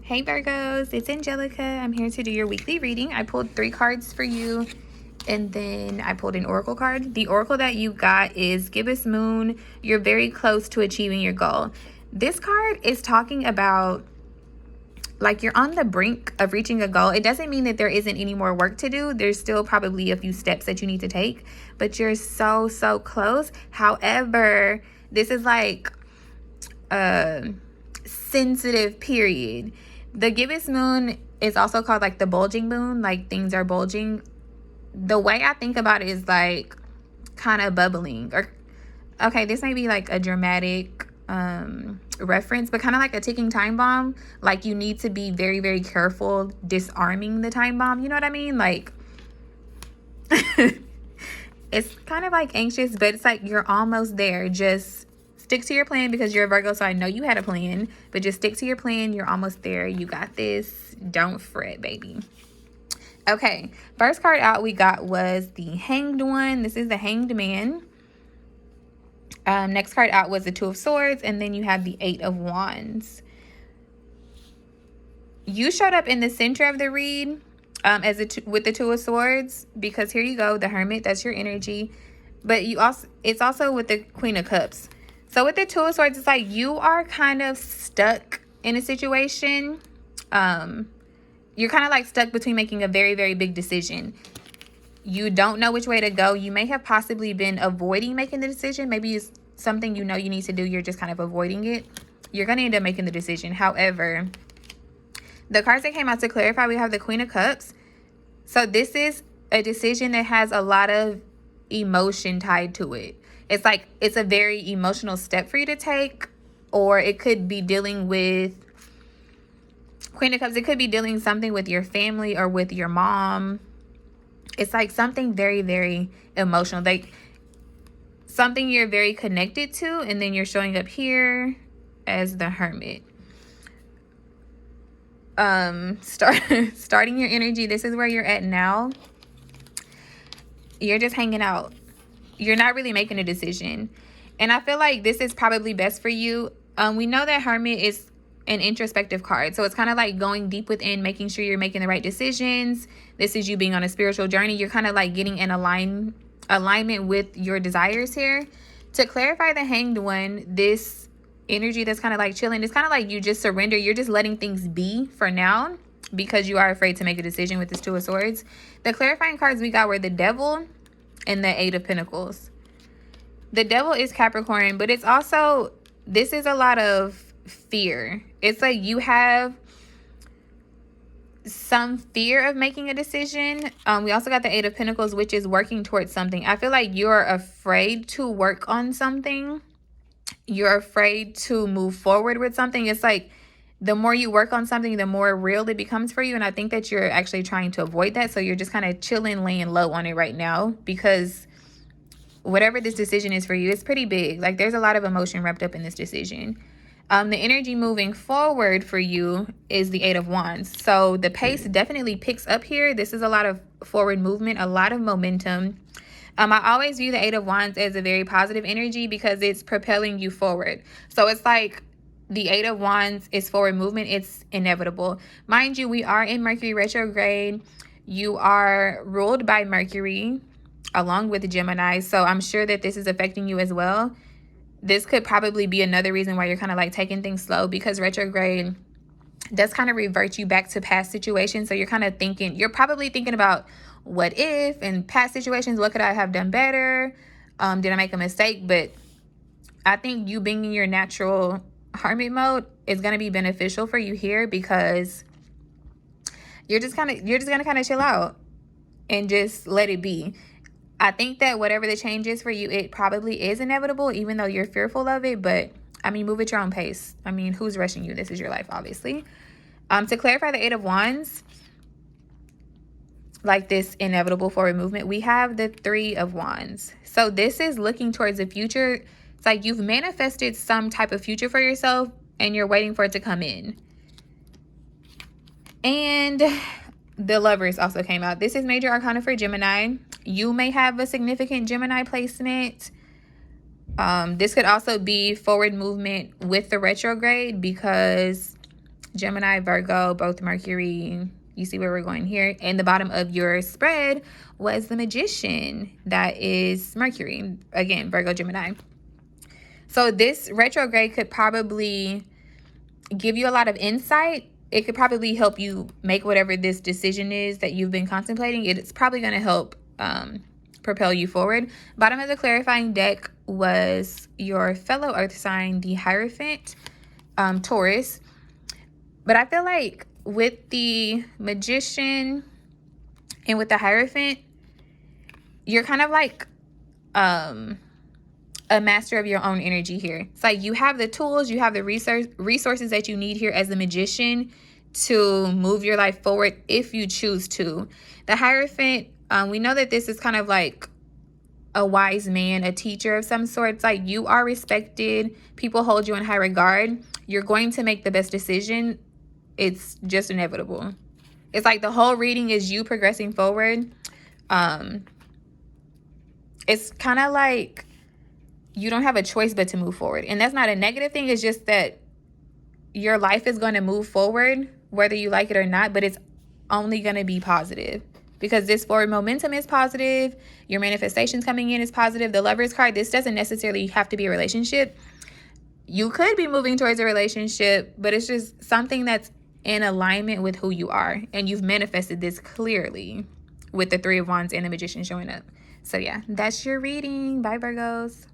Hey Virgos, it's Angelica. I'm here to do your weekly reading. I pulled 3 cards for you and then I pulled an oracle card. The oracle that you got is Gibbous Moon. You're very close to achieving your goal. This card is talking about like you're on the brink of reaching a goal. It doesn't mean that there isn't any more work to do. There's still probably a few steps that you need to take, but you're so close. However, this is like a sensitive period. The gibbous moon is also called like the bulging moon, like things are bulging. The way I think about it is like kind of bubbling, or okay, this may be like a dramatic reference, but kind of like a ticking time bomb. Like you need to be very careful disarming the time bomb, you know what I mean? Like it's kind of like anxious, but it's like you're almost there. Just stick to your plan because you're a Virgo, so I know you had a plan, but just stick to your plan. You're almost there. You got this. Don't fret, baby. Okay, first card out we got was the Hanged One. This is the Hanged Man. Next card out was the Two of Swords, and then you have the Eight of Wands. You showed up in the center of the read with the Two of Swords, because here you go, the Hermit, that's your energy. But it's also with the Queen of Cups. So with the Two of Swords, it's like you are kind of stuck in a situation. You're kind of like stuck between making a very big decision. You don't know which way to go. You may have possibly been avoiding making the decision. Maybe it's something you know you need to do. You're just kind of avoiding it. You're going to end up making the decision. However, the cards that came out to clarify, we have the Queen of Cups. So this is a decision that has a lot of emotion tied to it. It's like it's a very emotional step for you to take, or it could be dealing with Queen of Cups. It could be dealing something with your family or with your mom. It's like something very emotional, like something you're very connected to, and then you're showing up here as the Hermit. Starting your energy, this is where you're at now. You're just hanging out. You're not really making a decision. And I feel like this is probably best for you. We know that Hermit is an introspective card. So it's kind of like going deep within, making sure you're making the right decisions. This is you being on a spiritual journey. You're kind of like getting in alignment with your desires here. To clarify the Hanged One, this energy that's kind of like chilling, it's kind of like you just surrender. You're just letting things be for now because you are afraid to make a decision with this Two of Swords. The clarifying cards we got were the Devil and the Eight of Pentacles. The Devil is Capricorn, but it's also, this is a lot of fear. It's like you have some fear of making a decision. We also got the Eight of Pentacles, which is working towards something. I feel like you're afraid to work on something. You're afraid to move forward with something. It's like the more you work on something, the more real it becomes for you. And I think that you're actually trying to avoid that. So you're just kind of chilling, laying low on it right now, because whatever this decision is for you, it's pretty big. Like there's a lot of emotion wrapped up in this decision. The energy moving forward for you is the Eight of Wands. So the pace definitely picks up here. This is a lot of forward movement, a lot of momentum. I always view the Eight of Wands as a very positive energy because it's propelling you forward. So it's like the Eight of Wands is forward movement. It's inevitable. Mind you, we are in Mercury retrograde. You are ruled by Mercury along with Gemini. So I'm sure that this is affecting you as well. This could probably be another reason why you're kind of like taking things slow, because retrograde does kind of revert you back to past situations. So you're kind of thinking, you're probably thinking about what if and past situations, what could I have done better? Did I make a mistake? But I think you being in your natural hermit mode is going to be beneficial for you here, because you're just going to kind of chill out and just let it be. I think that whatever the change is for you, it probably is inevitable, even though you're fearful of it. But I mean, move at your own pace. I mean, who's rushing you? This is your life, obviously. To clarify the Eight of Wands, like this inevitable forward movement, we have the Three of Wands. So this is looking towards the future. It's like you've manifested some type of future for yourself and you're waiting for it to come in. And the Lovers also came out. This is major arcana for Gemini. You may have a significant Gemini placement. This could also be forward movement with the retrograde, because Gemini, Virgo, both Mercury. You see where we're going here. And the bottom of your spread was the Magician. That is Mercury. Again, Virgo, Gemini. So this retrograde could probably give you a lot of insight. It could probably help you make whatever this decision is that you've been contemplating. It's probably going to help propel you forward. Bottom of the clarifying deck was your fellow earth sign, the Hierophant, Taurus. But I feel like with the Magician and with the Hierophant, you're kind of like a master of your own energy here. It's like you have the tools, you have the resources that you need here as the Magician to move your life forward if you choose to. The Hierophant, we know that this is kind of like a wise man, a teacher of some sort. It's like you are respected. People hold you in high regard. You're going to make the best decision. It's just inevitable. It's like the whole reading is you progressing forward. It's kind of like you don't have a choice but to move forward. And that's not a negative thing. It's just that your life is going to move forward, whether you like it or not, but it's only going to be positive. Because this forward momentum is positive. Your manifestations coming in is positive. The Lovers card, this doesn't necessarily have to be a relationship. You could be moving towards a relationship, but it's just something that's in alignment with who you are. And you've manifested this clearly with the Three of Wands and the Magician showing up. So yeah, that's your reading. Bye, Virgos.